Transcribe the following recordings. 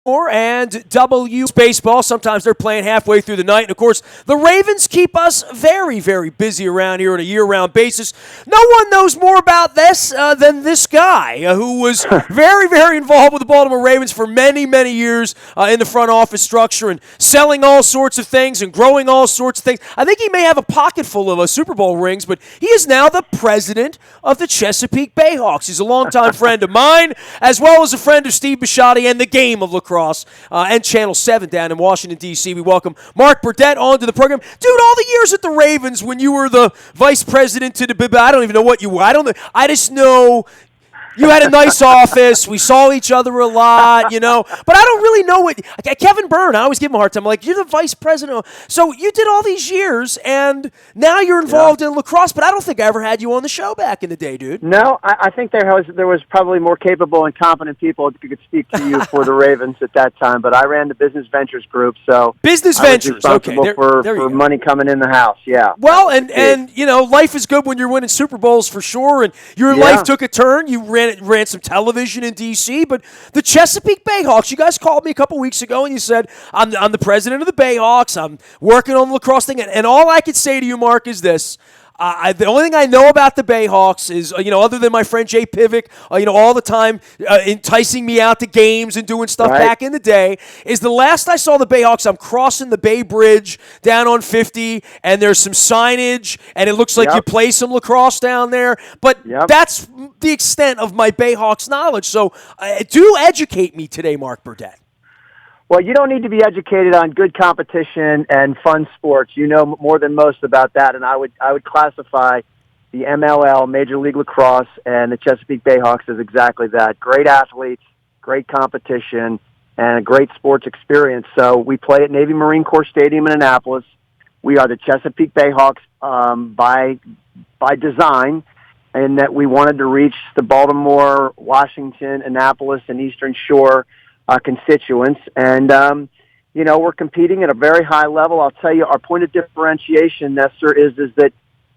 And baseball. Sometimes they're playing halfway through the night. And, of course, the Ravens keep us very, very busy around here on a year-round basis. No one knows more about this than this guy who was very, very involved with the Baltimore Ravens for many, many years in the front office structure and selling all sorts of things and growing all sorts of things. I think he may have a pocket full of Super Bowl rings, but he is now the president of the Chesapeake Bayhawks. He's a longtime friend of mine, as well as a friend of Steve Bisciotti and the game of lacrosse. And Channel 7 down in Washington, D.C. We welcome Mark Burdett onto the program. Dude, all the years at the Ravens when you were the vice president to the – I don't even know what you were. I just know – you had a nice office. We saw each other a lot, But I don't really know what – Kevin Byrne, I always give him a hard time. I'm like, you're the vice president. So you did all these years, and now you're involved in lacrosse, but I don't think I ever had you on the show back in the day, dude. No, I think there was probably more capable and competent people who could speak to you for the Ravens at that time, but I ran the business ventures group, so business ventures, okay, for money coming in the house, yeah. Well, and life is good when you're winning Super Bowls for sure, and your life took a turn. You ran some television in D.C., but the Chesapeake Bayhawks, you guys called me a couple weeks ago, and you said, I'm the president of the Bayhawks. I'm working on the lacrosse thing, and all I could say to you, Mark, is this. The only thing I know about the Bayhawks is, other than my friend Jay Pivick, all the time enticing me out to games and doing stuff back in the day, is the last I saw the Bayhawks, I'm crossing the Bay Bridge down on 50, and there's some signage, and it looks like you play some lacrosse down there. But that's the extent of my Bayhawks knowledge. So do educate me today, Mark Burdett. Well, you don't need to be educated on good competition and fun sports. You know more than most about that, and I would classify the MLL, Major League Lacrosse, and the Chesapeake Bayhawks as exactly that. Great athletes, great competition, and a great sports experience. So we play at Navy Marine Corps Stadium in Annapolis. We are the Chesapeake Bayhawks by design, in that we wanted to reach the Baltimore, Washington, Annapolis, and Eastern Shore constituents, and we're competing at a very high level. I'll tell you, our point of differentiation, Nestor, is that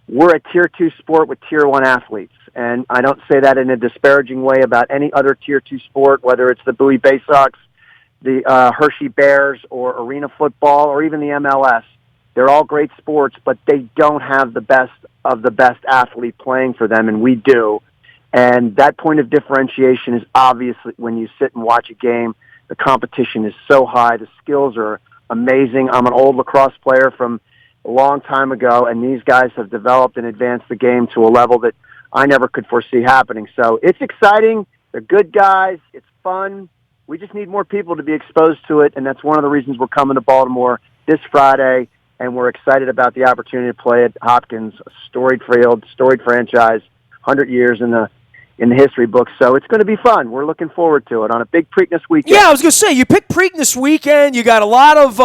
we're a Tier 2 sport with Tier 1 athletes, and I don't say that in a disparaging way about any other Tier 2 sport, whether it's the Bowie Bay Sox, the Hershey Bears, or arena football, or even the MLS. They're all great sports, but they don't have the best of the best athlete playing for them, and we do. And that point of differentiation is obviously when you sit and watch a game. The competition is so high. The skills are amazing. I'm an old lacrosse player from a long time ago, and these guys have developed and advanced the game to a level that I never could foresee happening. So it's exciting. They're good guys. It's fun. We just need more people to be exposed to it, and that's one of the reasons we're coming to Baltimore this Friday, and we're excited about the opportunity to play at Hopkins, a storied field, storied franchise, 100 years in the history books, so it's going to be fun. We're looking forward to it on a big Preakness weekend. Yeah, I was going to say, you picked Preakness weekend. You got a lot of,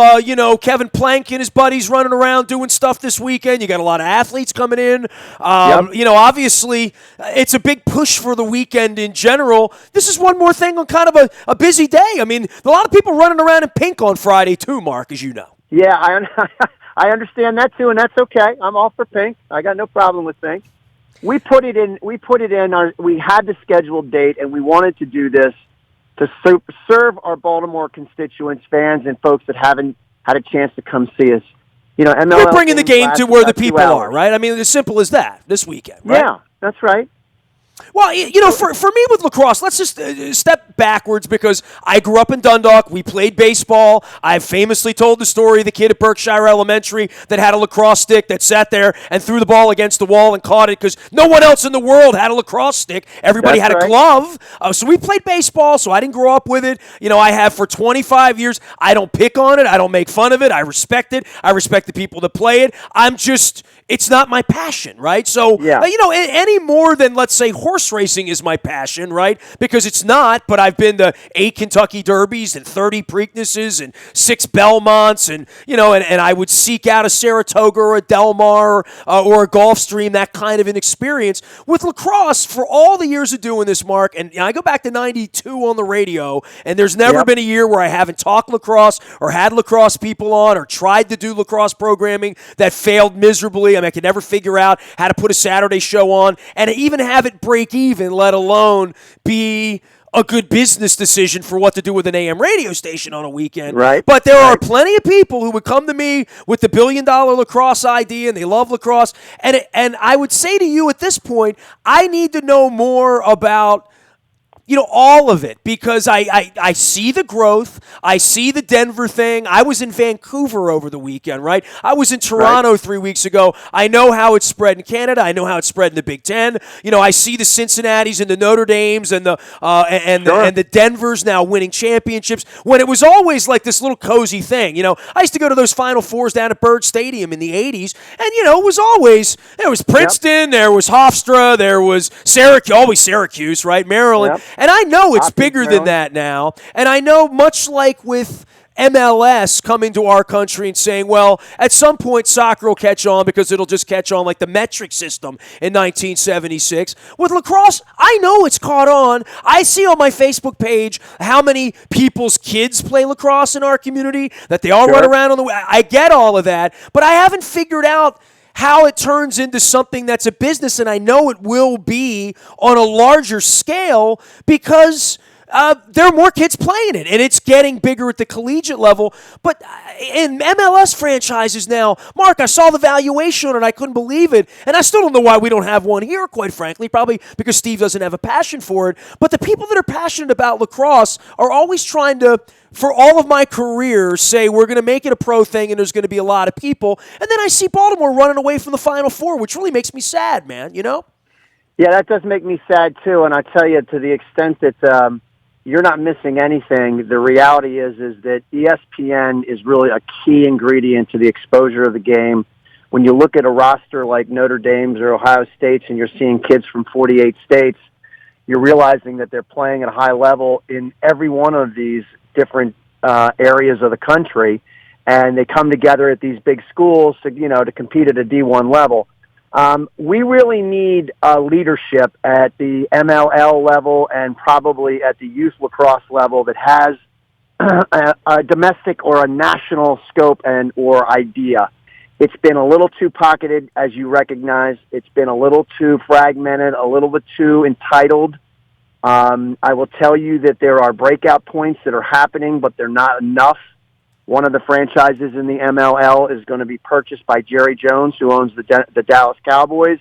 Kevin Plank and his buddies running around doing stuff this weekend. You got a lot of athletes coming in. Obviously, it's a big push for the weekend in general. This is one more thing on kind of a busy day. I mean, a lot of people running around in pink on Friday too, Mark, as you know. Yeah, I understand that too, and that's okay. I'm all for pink. I got no problem with pink. We put it in. We had the scheduled date, and we wanted to do this to serve our Baltimore constituents, fans, and folks that haven't had a chance to come see us. MLL. We're bringing the game to where the people are, right? I mean, as simple as that. This weekend, right? Yeah, that's right. Well, for me with lacrosse, let's just step backwards because I grew up in Dundalk. We played baseball. I've famously told the story of the kid at Berkshire Elementary that had a lacrosse stick that sat there and threw the ball against the wall and caught it because no one else in the world had a lacrosse stick. Everybody had a glove. So we played baseball, so I didn't grow up with it. I have for 25 years. I don't pick on it. I don't make fun of it. I respect it. I respect the people that play it. It's not my passion, right? So, any more than, let's say, horse racing is my passion, right? Because it's not, but I've been to 8 Kentucky Derbies and 30 Preaknesses and 6 Belmonts and I would seek out a Saratoga or a Del Mar or a Gulfstream, that kind of an experience. With lacrosse, for all the years of doing this, Mark, and I go back to 92 on the radio, and there's never been a year where I haven't talked lacrosse or had lacrosse people on or tried to do lacrosse programming that failed miserably. I could never figure out how to put a Saturday show on and even have it break even, let alone be a good business decision for what to do with an AM radio station on a weekend. Right. But there are Right. plenty of people who would come to me with the $1 billion lacrosse idea, and they love lacrosse. And I would say to you at this point, I need to know more about all of it, because I see the growth. I see the Denver thing. I was in Vancouver over the weekend, right? I was in Toronto 3 weeks ago. I know how it's spread in Canada. I know how it's spread in the Big Ten. I see the Cincinnatis and the Notre Dames and the Denvers now winning championships, when it was always like this little cozy thing. I used to go to those Final Fours down at Bird Stadium in the 80s, and it was always, there was Princeton, there was Hofstra, there was Syracuse, always Syracuse, right? Maryland. Yep. And I know it's bigger than that now. And I know, much like with MLS coming to our country and saying, well, at some point soccer will catch on because it'll just catch on like the metric system in 1976. With lacrosse, I know it's caught on. I see on my Facebook page how many people's kids play lacrosse in our community, that they all run around on the way. I get all of that, but I haven't figured out how it turns into something that's a business, and I know it will be on a larger scale because there are more kids playing it, and it's getting bigger at the collegiate level. But in MLS franchises now, Mark, I saw the valuation and I couldn't believe it, and I still don't know why we don't have one here, quite frankly, probably because Steve doesn't have a passion for it. But the people that are passionate about lacrosse are always trying to, for all of my career, say we're going to make it a pro thing and there's going to be a lot of people. And then I see Baltimore running away from the Final Four, which really makes me sad, man, Yeah, that does make me sad, too. And I tell you, to the extent that you're not missing anything, the reality is that ESPN is really a key ingredient to the exposure of the game. When you look at a roster like Notre Dame's or Ohio State's and you're seeing kids from 48 states, you're realizing that they're playing at a high level in every one of these different areas of the country, and they come together at these big schools to compete at a D1 level. We really need leadership at the MLL level and probably at the youth lacrosse level that has a domestic or a national scope and or idea. It's been a little too pocketed, as you recognize. It's been a little too fragmented, a little bit too entitled. I will tell you that there are breakout points that are happening, but they're not enough. One of the franchises in the MLL is going to be purchased by Jerry Jones, who owns the Dallas Cowboys.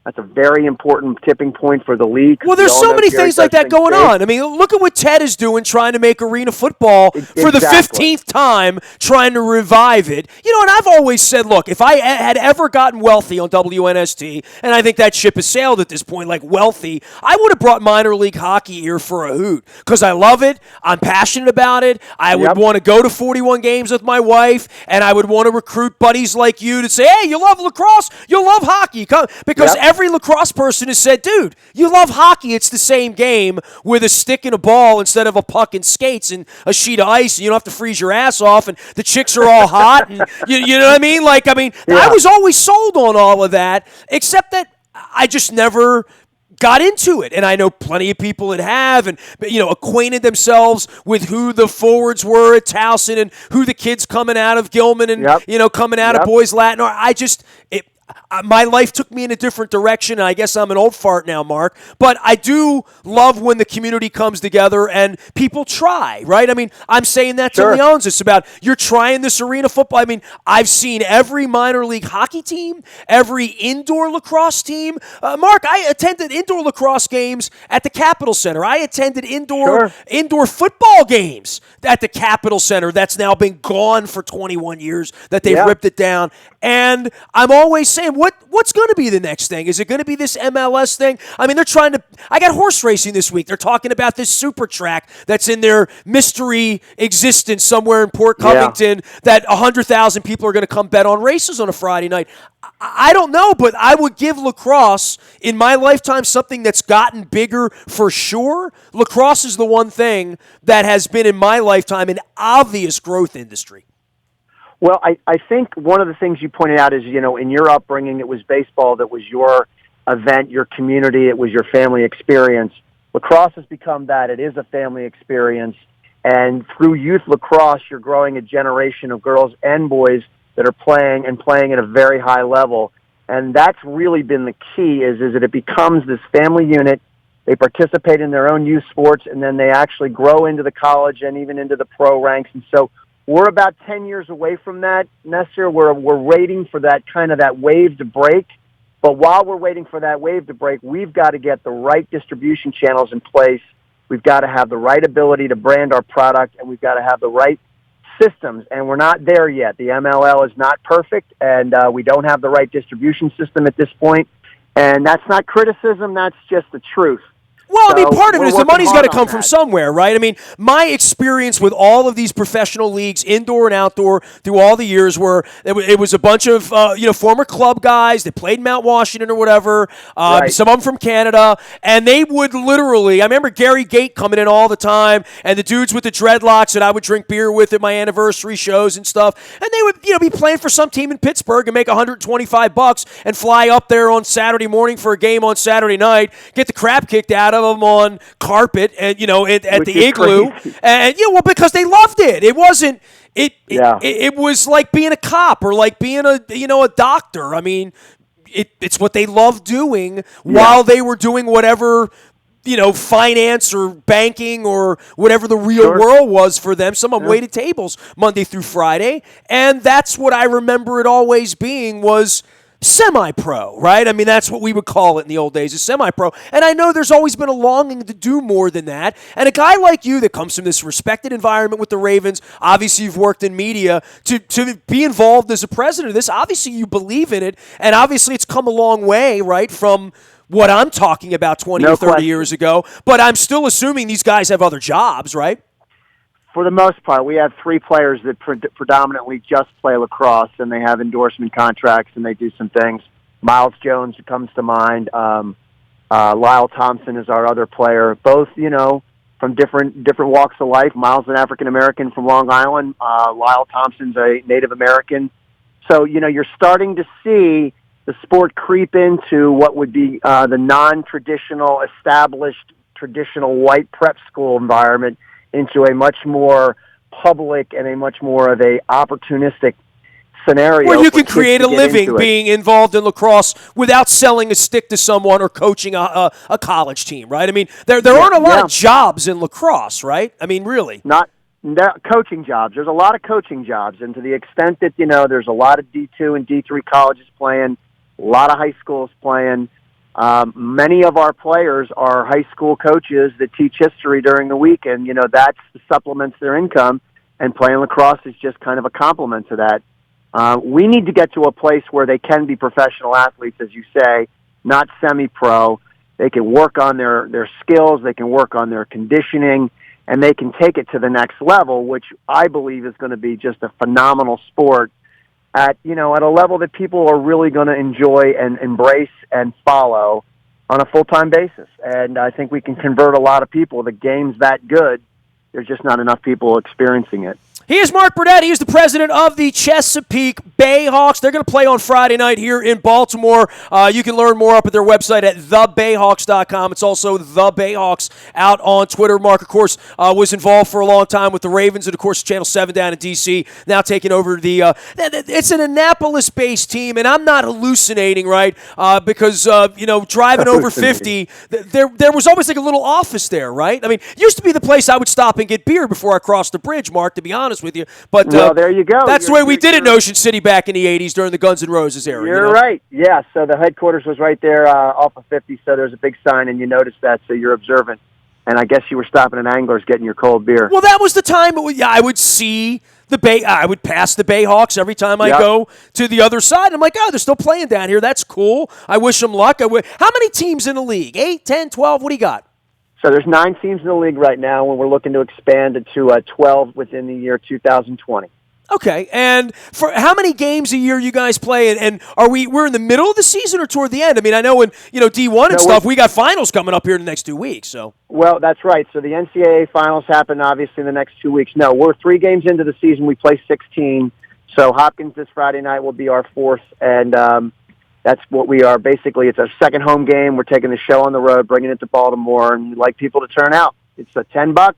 That's a very important tipping point for the league. Well, there's so many things like that going on. I mean, look at what Ted is doing, trying to make arena football for the 15th time, trying to revive it. And I've always said, look, if I had ever gotten wealthy on WNST, and I think that ship has sailed at this point, like wealthy, I would have brought minor league hockey here for a hoot because I love it. I'm passionate about it. I would want to go to 41 games with my wife, and I would want to recruit buddies like you to say, hey, you love lacrosse, you'll love hockey. Because every lacrosse person has said, dude, you love hockey. It's the same game with a stick and a ball instead of a puck and skates and a sheet of ice, and you don't have to freeze your ass off, and the chicks are all hot. And you know what I mean? I was always sold on all of that, except that I just never got into it. And I know plenty of people that have, and acquainted themselves with who the forwards were at Towson and who the kids coming out of Gilman and coming out of Boys Latin. My life took me in a different direction, and I guess I'm an old fart now, Mark. But I do love when the community comes together and people try, right? I mean, I'm saying that to Leon's. It's about you're trying this arena football. I mean, I've seen every minor league hockey team, every indoor lacrosse team. Mark, I attended indoor lacrosse games at the Capitol Center. I attended indoor football games at the Capitol Center. That's now been gone for 21 years that they've ripped it down. And I'm always saying, what's going to be the next thing? Is it going to be this MLS thing? I mean, they're trying to – I got horse racing this week. They're talking about this super track that's in their mystery existence somewhere in Port Covington that 100,000 people are going to come bet on races on a Friday night. I don't know, but I would give lacrosse in my lifetime something that's gotten bigger for sure. Lacrosse is the one thing that has been in my lifetime an obvious growth industry. Well, I think one of the things you pointed out is, in your upbringing, it was baseball that was your event, your community, it was your family experience. Lacrosse has become that. It is a family experience. And through youth lacrosse, you're growing a generation of girls and boys that are playing at a very high level. And that's really been the key is that it becomes this family unit. They participate in their own youth sports, and then they actually grow into the college and even into the pro ranks. And so we're about 10 years away from that, Nestor. We're waiting for that wave to break. But while we're waiting for that wave to break, we've got to get the right distribution channels in place. We've got to have the right ability to brand our product, and we've got to have the right systems. And we're not there yet. The MLL is not perfect, and we don't have the right distribution system at this point. And that's not criticism. That's just the truth. Well, I mean, part of it is the money's got to come on from that. somewhere, right? I mean, my experience with all of these professional leagues, indoor and outdoor, through all the years, were it was a bunch of former club guys that played Mount Washington or whatever. Right. Some of them from Canada, and they would literally. I remember Gary Gate coming in all the time, and the dudes with the dreadlocks that I would drink beer with at my anniversary shows and stuff, and they would be playing for some team in Pittsburgh and make $125 and fly up there on Saturday morning for a game on Saturday night, get the crap kicked out of them on carpet and at the Igloo, and because they loved it. It wasn't it was like being a cop or like being a doctor. I mean, it's what they loved doing while they were doing whatever finance or banking or whatever the real world was for them. Some of them waited tables Monday through Friday, and that's what I remember it always being was semi-pro, right? I mean, that's what we would call it in the old days, is semi-pro. And I know there's always been a longing to do more than that. And a guy like you that comes from this respected environment with the Ravens, obviously you've worked in media, to be involved as a president of this, obviously you believe in it, and obviously it's come a long way, right, from what I'm talking about 20 or 30 years ago. But I'm still assuming these guys have other jobs, right? For the most part, we have 3 players that predominantly just play lacrosse, and they have endorsement contracts, and they do some things. Miles Jones comes to mind. Lyle Thompson is our other player. Both, from different walks of life. Miles an African American from Long Island. Lyle Thompson's a Native American. So, you're starting to see the sport creep into what would be the non-traditional, established, traditional white prep school environment, into a much more public and a much more of a opportunistic scenario. Where you can create a living being involved in lacrosse without selling a stick to someone or coaching a college team, right? I mean, there aren't a lot of jobs in lacrosse, right? I mean, really. Not coaching jobs. There's a lot of coaching jobs, and to the extent that, there's a lot of D2 and D3 colleges playing, a lot of high schools playing. Many of our players are high school coaches that teach history during the week, and that's supplements their income. And playing lacrosse is just kind of a complement to that. We need to get to a place where they can be professional athletes, as you say, not semi-pro. They can work on their skills, they can work on their conditioning, and they can take it to the next level, which I believe is going to be just a phenomenal sport at a level that people are really going to enjoy and embrace and follow on a full-time basis. And I think we can convert a lot of people. The game's that good. There's just not enough people experiencing it. He is Mark Burdett. He is the president of the Chesapeake Bayhawks. They're going to play on Friday night here in Baltimore. You can learn more up at their website at thebayhawks.com. It's also The Bayhawks out on Twitter. Mark, of course, was involved for a long time with the Ravens and, of course, Channel 7 down in D.C., now taking over the it's an Annapolis-based team, and I'm not hallucinating, right, because, driving over 50, there was always like a little office there, right? I mean, it used to be the place I would stop and get beer before I crossed the bridge, Mark, to be honest with you. But well, there you go. That's the way we did it in Ocean City back in the 80s during the Guns N' Roses era. You're right. Yeah, so the headquarters was right there off of 50, so there's a big sign, and you noticed that, so you're observant. And I guess you were stopping at Angler's getting your cold beer. Well, that was the time I would see the Bay. I would pass the Bayhawks every time I go to the other side. I'm like, they're still playing down here. That's cool. I wish them luck. How many teams in the league? 8, 10, 12? What do you got? So there's 9 teams in the league right now, and we're looking to expand it to 12 within the year 2020. Okay, and for how many games a year you guys play? And we're in the middle of the season or toward the end? I mean, I know in D1 and stuff, we got finals coming up here in the next 2 weeks. So well, that's right. So the NCAA finals happen obviously in the next 2 weeks. No, we're 3 games into the season. We play 16. So Hopkins this Friday night will be our 4th, and that's what we are. Basically, it's our second home game. We're taking the show on the road, bringing it to Baltimore, and we'd like people to turn out. It's $10.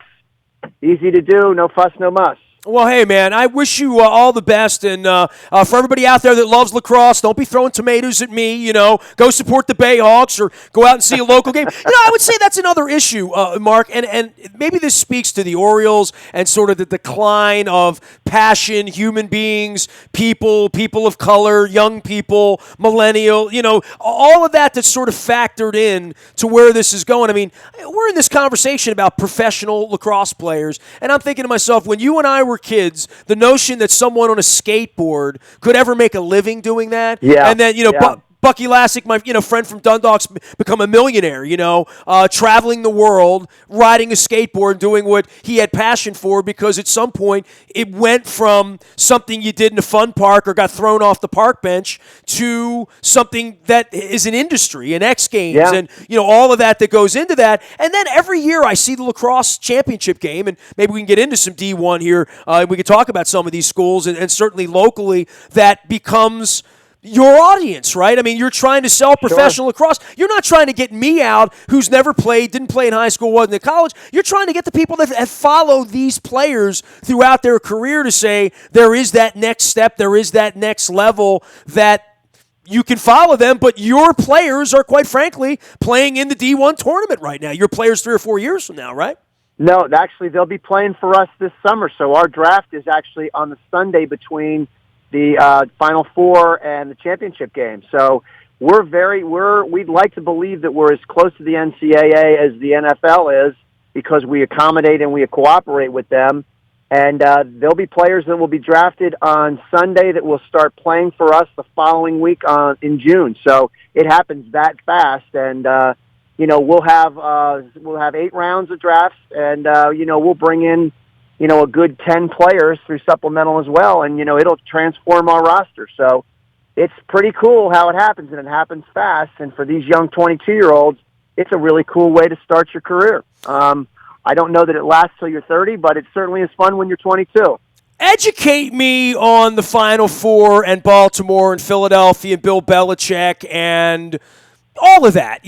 Easy to do. No fuss, no muss. Well, hey, man, I wish you all the best. And for everybody out there that loves lacrosse, don't be throwing tomatoes at me. Go support the Bayhawks or go out and see a local game. I would say that's another issue, Mark. And maybe this speaks to the Orioles and sort of the decline of passion, human beings, people of color, young people, millennial, all of that that's sort of factored in to where this is going. I mean, we're in this conversation about professional lacrosse players, and I'm thinking to myself, when you and I were kids, the notion that someone on a skateboard could ever make a living doing that, and then Bucky Lassick, my friend from Dundalk's, become a millionaire. Traveling the world, riding a skateboard, doing what he had passion for, because at some point it went from something you did in a fun park or got thrown off the park bench to something that is an industry, and X Games, and all of that goes into that. And then every year I see the lacrosse championship game, and maybe we can get into some D1 here. We can talk about some of these schools, and certainly locally that becomes your audience, right? I mean, you're trying to sell professional lacrosse. You're not trying to get me out, who's never played, didn't play in high school, wasn't in college. You're trying to get the people that have followed these players throughout their career to say there is that next step, there is that next level that you can follow them, but your players are, quite frankly, playing in the D1 tournament right now. Your players 3 or 4 years from now, right? No, actually, they'll be playing for us this summer. So our draft is actually on the Sunday between the Final Four and the championship game. So we'd like to believe that we're as close to the NCAA as the NFL is, because we accommodate and we cooperate with them. And there'll be players that will be drafted on Sunday that will start playing for us the following week in June. So it happens that fast. And we'll have 8 rounds of drafts, and we'll bring in a good 10 players through supplemental as well, and, it'll transform our roster. So it's pretty cool how it happens, and it happens fast. And for these young 22-year-olds, it's a really cool way to start your career. I don't know that it lasts till you're 30, but it certainly is fun when you're 22. Educate me on the Final Four and Baltimore and Philadelphia and Bill Belichick and all of that.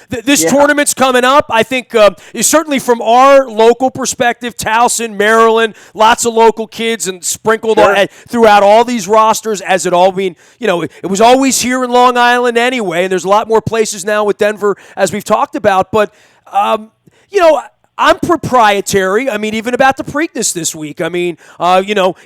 This tournament's coming up. I think certainly from our local perspective, Towson, Maryland, lots of local kids and sprinkled throughout all these rosters, as it all being, it was always here in Long Island anyway, and there's a lot more places now with Denver, as we've talked about. But, I'm proprietary. I mean, even about the Preakness this week. I mean,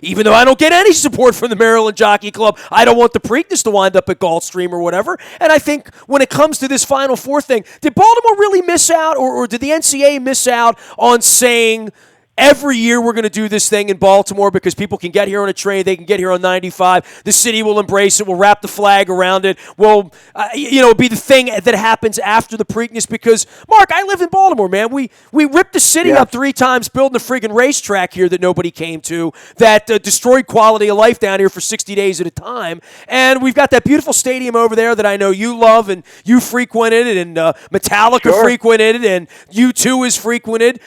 even though I don't get any support from the Maryland Jockey Club, I don't want the Preakness to wind up at Gulfstream or whatever. And I think when it comes to this Final Four thing, did Baltimore really miss out, or did the NCAA miss out on saying, every year we're going to do this thing in Baltimore because people can get here on a train, they can get here on 95, the city will embrace it, we'll wrap the flag around it, will be the thing that happens after the Preakness? Because, Mark, I live in Baltimore, man. We ripped the city up 3 times building a friggin' racetrack here that nobody came to, that destroyed quality of life down here for 60 days at a time, and we've got that beautiful stadium over there that I know you love and you frequented it, and Metallica frequented it, and U2 is frequented.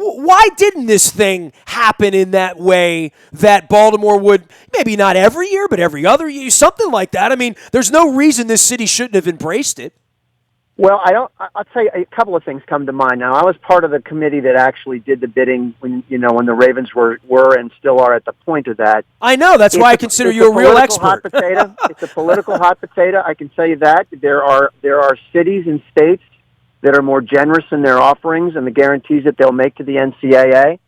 Why didn't this thing happen in that way that Baltimore would, maybe not every year, but every other year, something like that? I mean, there's no reason this city shouldn't have embraced it. Well, I'll tell you, a couple of things come to mind. Now, I was part of the committee that actually did the bidding when the Ravens were and still are at the point of that. I know. That's why I consider you a real expert. Hot potato. It's a political hot potato. I can tell you that. There are cities and states that are more generous in their offerings and the guarantees that they'll make to the NCAA.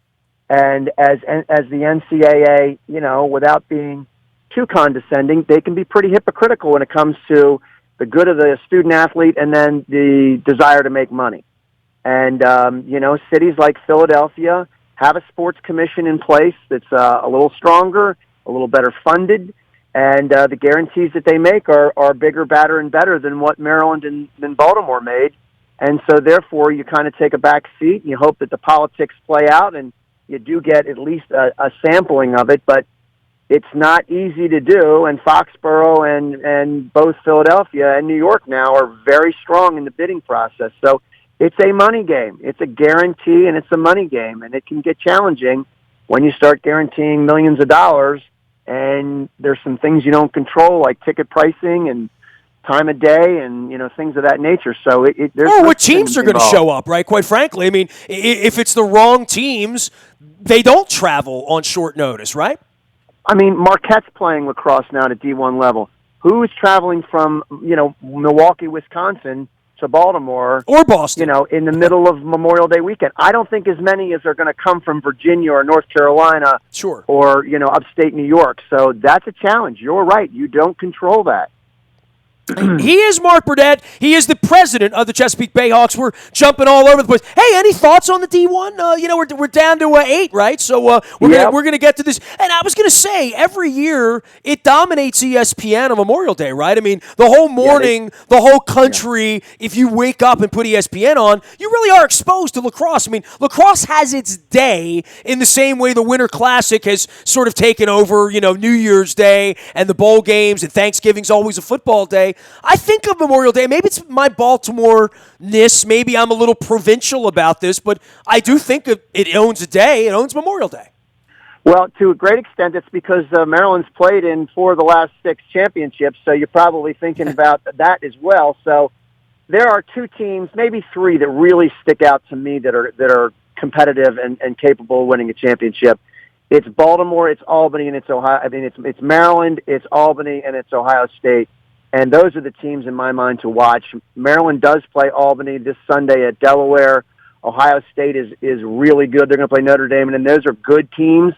And as the NCAA, without being too condescending, they can be pretty hypocritical when it comes to the good of the student athlete and then the desire to make money. And, cities like Philadelphia have a sports commission in place that's a little stronger, a little better funded, and the guarantees that they make are bigger, badder, and better than what Maryland and Baltimore made. And so, therefore, you kind of take a back seat and you hope that the politics play out and you do get at least a sampling of it. But it's not easy to do, and Foxborough and both Philadelphia and New York now are very strong in the bidding process. So it's a money game. It's a guarantee, and it's a money game. And it can get challenging when you start guaranteeing millions of dollars, and there's some things you don't control, like ticket pricing and time of day and, things of that nature. So there's what teams are going to show up, right? Quite frankly, I mean, if it's the wrong teams, they don't travel on short notice, right? I mean, Marquette's playing lacrosse now at D1 level. Who is traveling from, Milwaukee, Wisconsin to Baltimore Or Boston, in the middle of Memorial Day weekend? I don't think as many as are going to come from Virginia or North Carolina sure. or, upstate New York. So that's a challenge. You're right. You don't control that. He is Mark Burdett. He is the president of the Chesapeake Bayhawks. We're jumping all over the place. Hey, any thoughts on the D1? We're down to 8, right? So we're gonna get to this. And I was gonna say, every year it dominates ESPN on Memorial Day, right? I mean, the whole morning, the whole country. Yeah. If you wake up and put ESPN on, you really are exposed to lacrosse. I mean, lacrosse has its day in the same way the Winter Classic has sort of taken over. New Year's Day and the bowl games, and Thanksgiving's always a football day. I think of Memorial Day. Maybe it's my Baltimore-ness. Maybe I'm a little provincial about this, but I do think it owns a day. It owns Memorial Day. Well, to a great extent, it's because Maryland's played in 4 of the last 6 championships, so you're probably thinking about that as well. So there are 2 teams, maybe 3, that really stick out to me that are competitive and capable of winning a championship. It's Baltimore, it's Albany, and it's Ohio. I mean, it's Maryland, it's Albany, and it's Ohio State. And those are the teams in my mind to watch. Maryland does play Albany this Sunday at Delaware. Ohio State is really good. They're going to play Notre Dame, and those are good teams,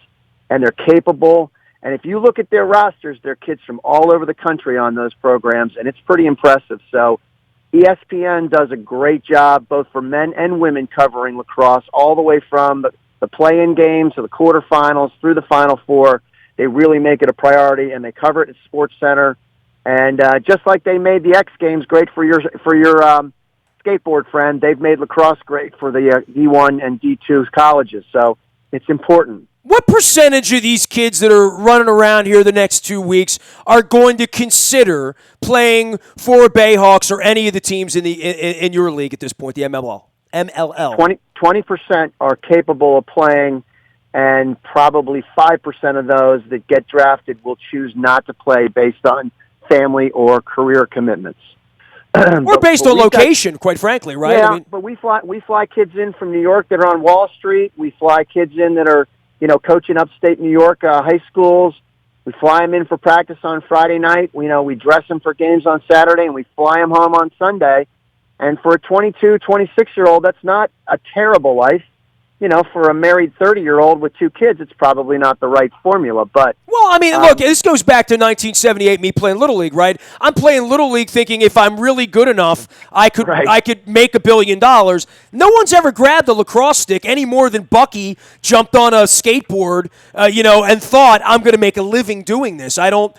and they're capable. And if you look at their rosters, there are kids from all over the country on those programs, and it's pretty impressive. So ESPN does a great job, both for men and women, covering lacrosse all the way from the play-in games to the quarterfinals through the Final Four. They really make it a priority, and they cover it at SportsCenter. And just like they made the X Games great for your skateboard friend, they've made lacrosse great for the D1 and D2 colleges. So it's important. What percentage of these kids that are running around here the next 2 weeks are going to consider playing for Bayhawks or any of the teams in your league at this point, the MLL? 20% are capable of playing, and probably 5% of those that get drafted will choose not to play based on family or career commitments. Or based on location, quite frankly, right? Yeah, but we fly kids in from New York that are on Wall Street. We fly kids in that are, coaching upstate New York high schools. We fly them in for practice on Friday night. We dress them for games on Saturday, and we fly them home on Sunday. And for a 22, 26-year-old, that's not a terrible life. For a married 30-year-old with 2 kids, it's probably not the right formula. But well, I mean, look, this goes back to 1978, me playing Little League, right? I'm playing Little League thinking if I'm really good enough, I could make $1 billion. No one's ever grabbed a lacrosse stick any more than Bucky jumped on a skateboard, and thought, I'm going to make a living doing this. I don't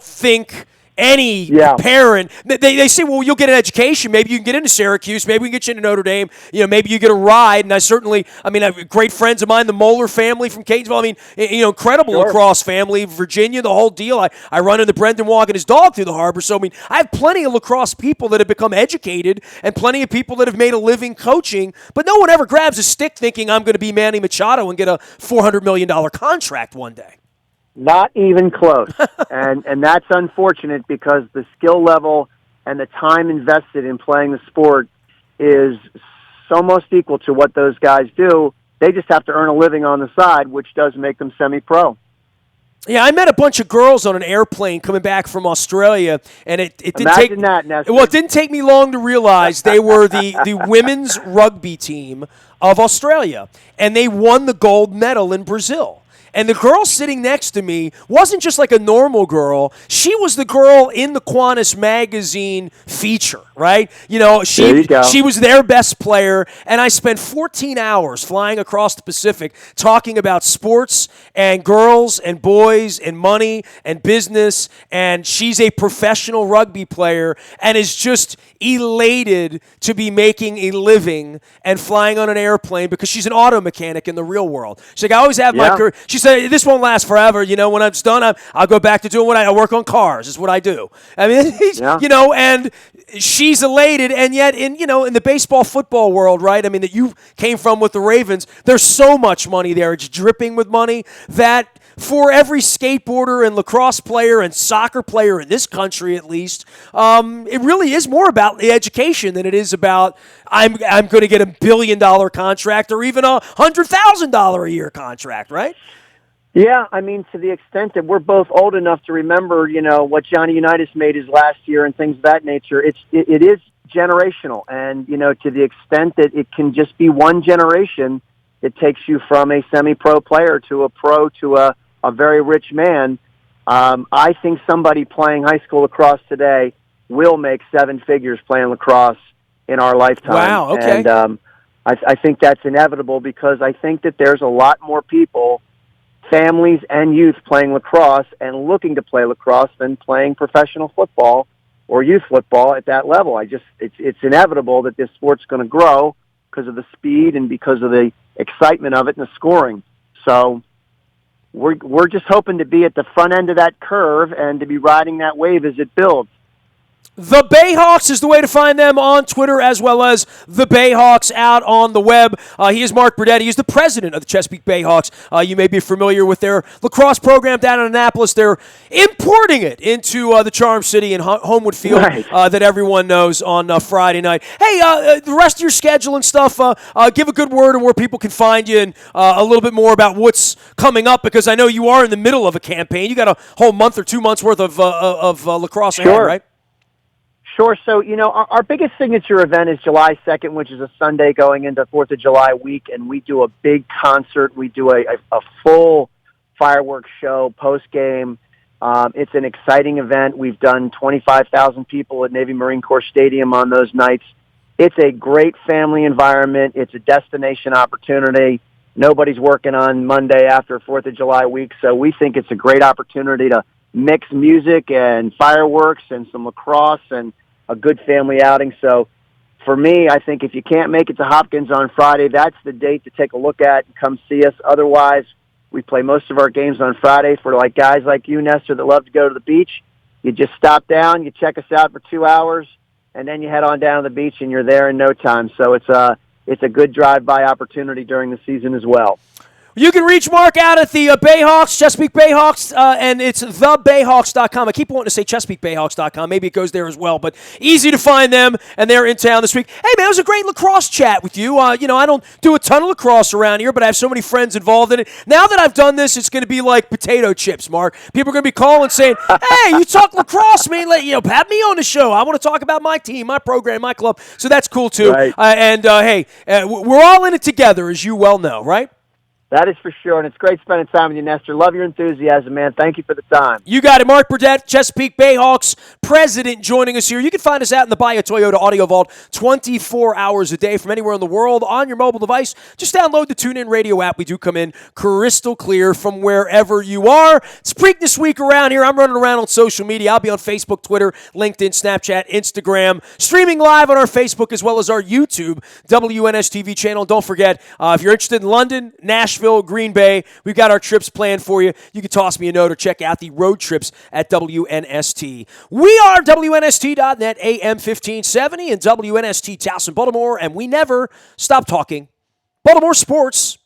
think any parent, they say, well, you'll get an education. Maybe you can get into Syracuse. Maybe we can get you into Notre Dame. Maybe you get a ride. And I have great friends of mine, the Moeller family from Catonsville. I mean, incredible lacrosse family, Virginia, the whole deal. I run into Brendan walking his dog through the harbor. So, I have plenty of lacrosse people that have become educated and plenty of people that have made a living coaching. But no one ever grabs a stick thinking I'm going to be Manny Machado and get a $400 million contract one day. Not even close. and that's unfortunate because the skill level and the time invested in playing the sport is almost equal to what those guys do. They just have to earn a living on the side, which does make them semi-pro. Yeah, I met a bunch of girls on an airplane coming back from Australia, and it didn't Imagine that, Nestor. Well, it didn't take me long to realize they were the women's rugby team of Australia, and they won the gold medal in Brazil. And the girl sitting next to me wasn't just like a normal girl. She was the girl in the Qantas magazine feature, right? She was their best player. And I spent 14 hours flying across the Pacific talking about sports and girls and boys and money and business. And she's a professional rugby player and is just elated to be making a living and flying on an airplane because she's an auto mechanic in the real world. She's like, I always have my career. She said, this won't last forever. When I'm done, I'll go back to doing what I work on cars. Is what I do. I mean, and she's elated. And yet, in the baseball, football world, right? I mean, that you came from with the Ravens, there's so much money there. It's dripping with money that for every skateboarder and lacrosse player and soccer player in this country, at least, it really is more about the education than it is about I'm going to get $1 billion contract or even $100,000 a year contract, right? Yeah, I mean, to the extent that we're both old enough to remember, what Johnny Unitas made his last year and things of that nature, it is generational. And, to the extent that it can just be one generation, it takes you from a semi-pro player to a pro to a very rich man. I think somebody playing high school lacrosse today will make seven figures playing lacrosse in our lifetime. Wow, okay. And I think that's inevitable because I think that there's a lot more people, families and youth, playing lacrosse and looking to play lacrosse than playing professional football or youth football at that level. It's inevitable that this sport's going to grow because of the speed and because of the excitement of it and the scoring. So we're just hoping to be at the front end of that curve and to be riding that wave as it builds. The Bayhawks is the way to find them on Twitter, as well as the Bayhawks out on the web. He is Mark Burdett. He is the president of the Chesapeake Bayhawks. You may be familiar with their lacrosse program down in Annapolis. They're importing it into the Charm City and Homewood Field, right, that everyone knows on Friday night. Hey, the rest of your schedule and stuff, give a good word on where people can find you and a little bit more about what's coming up, because I know you are in the middle of a campaign. You got a whole month or 2 months worth of lacrosse ahead, right? Sure. So, our biggest signature event is July 2nd, which is a Sunday going into 4th of July week, and we do a big concert. We do a full fireworks show post-game. It's an exciting event. We've done 25,000 people at Navy Marine Corps Stadium on those nights. It's a great family environment. It's a destination opportunity. Nobody's working on Monday after 4th of July week, so we think it's a great opportunity to mix music and fireworks and some lacrosse and a good family outing. So for me, I think if you can't make it to Hopkins on Friday, that's the date to take a look at and come see us. Otherwise, we play most of our games on Friday for guys like you, Nestor, that love to go to the beach. You just stop down, you check us out for 2 hours, and then you head on down to the beach and you're there in no time. So it's a good drive-by opportunity during the season as well. You can reach Mark out at the Bayhawks, Chesapeake Bayhawks, and it's thebayhawks.com. I keep wanting to say ChesapeakeBayhawks.com. Maybe it goes there as well, but easy to find them, and they're in town this week. Hey, man, it was a great lacrosse chat with you. I don't do a ton of lacrosse around here, but I have so many friends involved in it. Now that I've done this, it's going to be like potato chips, Mark. People are going to be calling saying, hey, you talk lacrosse, man. Have me on the show. I want to talk about my team, my program, my club. So that's cool, too. Right. We're all in it together, as you well know, right? That is for sure, and it's great spending time with you, Nestor. Love your enthusiasm, man. Thank you for the time. You got it. Mark Burdett, Chesapeake Bayhawks president, joining us here. You can find us out in the Bahia Toyota Audio Vault 24 hours a day from anywhere in the world on your mobile device. Just download the TuneIn Radio app. We do come in crystal clear from wherever you are. It's Preakness Week around here. I'm running around on social media. I'll be on Facebook, Twitter, LinkedIn, Snapchat, Instagram, streaming live on our Facebook as well as our YouTube WNST TV channel. Don't forget, if you're interested in London, Nashville, Green Bay, we've got our trips planned for you. You can toss me a note or check out the road trips at WNST. We are WNST.net, AM 1570 and WNST Towson, Baltimore, and we never stop talking Baltimore sports.